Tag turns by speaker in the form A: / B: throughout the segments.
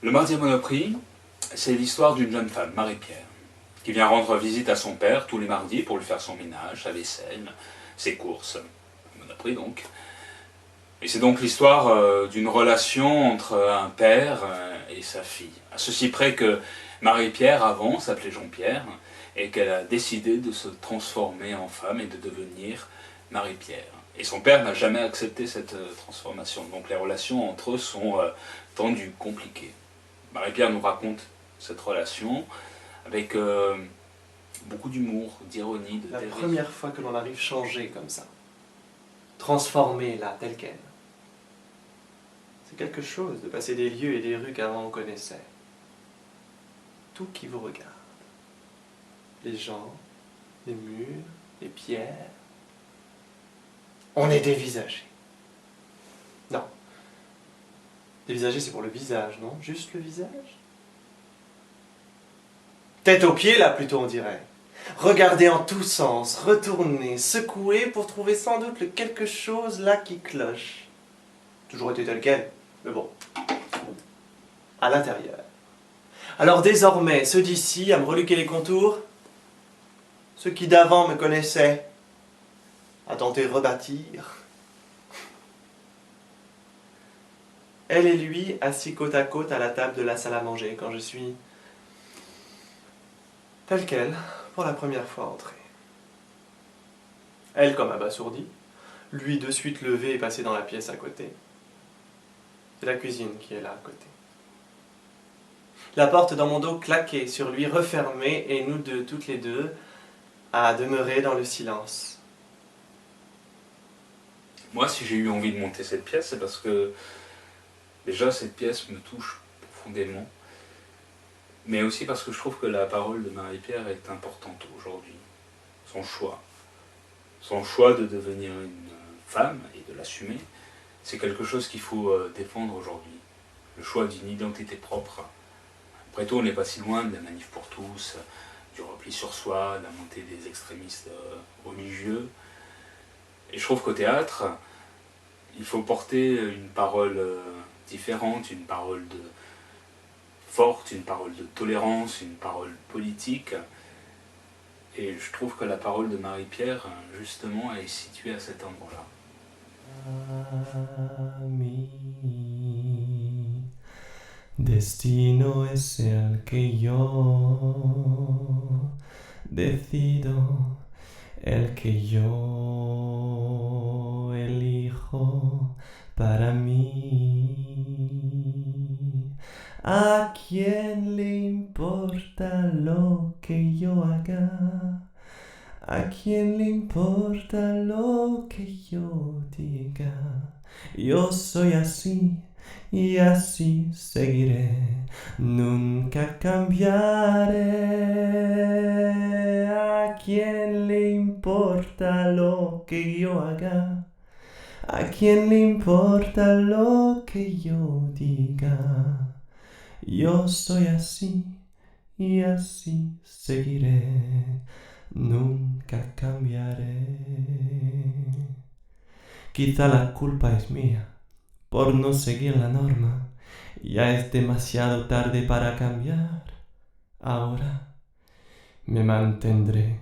A: Le mardi à Monoprix, c'est l'histoire d'une jeune femme, Marie-Pierre, qui vient rendre visite à son père tous les mardis pour lui faire son ménage, sa vaisselle, ses courses. Monoprix donc. Et c'est donc l'histoire d'une relation entre un père et sa fille. À ceci près que Marie-Pierre, avant, s'appelait Jean-Pierre, et qu'elle a décidé de se transformer en femme et de devenir Marie-Pierre. Et son père n'a jamais accepté cette transformation. Donc les relations entre eux sont tendues, compliquées. Marie-Pierre nous raconte cette relation avec beaucoup d'humour, d'ironie, de
B: La
A: dérision.
B: première fois que l'on arrive changé comme ça, transformé là, tel quel, c'est quelque chose de passer des lieux et des rues qu'avant on connaissait. Tout qui vous regarde. Les gens, les murs, les pierres. On est dévisagé. Non. Dévisagé, c'est pour le visage, non? Juste le visage? Tête aux pieds, là, plutôt, on dirait. Regardez en tous sens, retournez, secouez pour trouver sans doute le quelque chose là qui cloche. Toujours été tel quel, mais bon. À l'intérieur. Alors désormais, ceux d'ici, à me reluquer les contours, ceux qui d'avant me connaissaient, à tenter de rebâtir. Elle et lui, assis côte à côte à la table de la salle à manger, quand je suis tel quel, pour la première fois entré. Elle comme abasourdie, lui de suite levé et passé dans la pièce à côté. C'est la cuisine qui est là à côté. La porte dans mon dos claquée sur lui, refermée, et nous deux, toutes les deux, à demeurer dans le silence.
A: Moi, si j'ai eu envie de monter cette pièce, c'est parce que déjà cette pièce me touche profondément, mais aussi parce que je trouve que la parole de Marie-Pierre est importante aujourd'hui. Son choix. Son choix de devenir une femme et de l'assumer, c'est quelque chose qu'il faut défendre aujourd'hui. Le choix d'une identité propre. Après tout, on n'est pas si loin de la manif pour tous, du repli sur soi, de la montée des extrémistes religieux. Et je trouve qu'au théâtre, il faut porter une parole différente, une parole forte, une parole de tolérance, une parole politique. Et je trouve que la parole de Marie-Pierre, justement, est située à cet endroit-là.
B: Mi destino es el que yo decido, el que yo elijo para mí. ¿A quién le importa lo que yo haga? ¿A quién le importa lo que yo diga? Yo soy así y así seguiré. Nunca cambiaré. ¿A quién le importa lo que yo haga? ¿A quién le importa lo que yo diga? Yo soy así y así seguiré. Nunca cambiaré. Quizá la culpa es mía por no seguir la norma. Ya es demasiado tarde para cambiar. Ahora me mantendré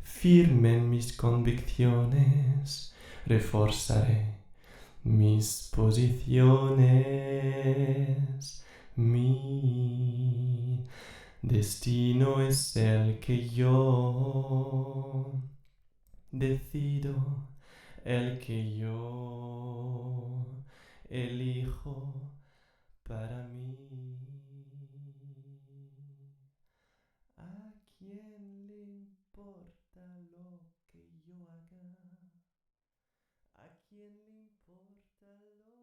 B: firme en mis convicciones. Reforzaré mis posiciones. Mi destino es el que yo decido, el que yo elijo para mí. ¿A quién le importa lo que yo haga? ¿A quién le importa lo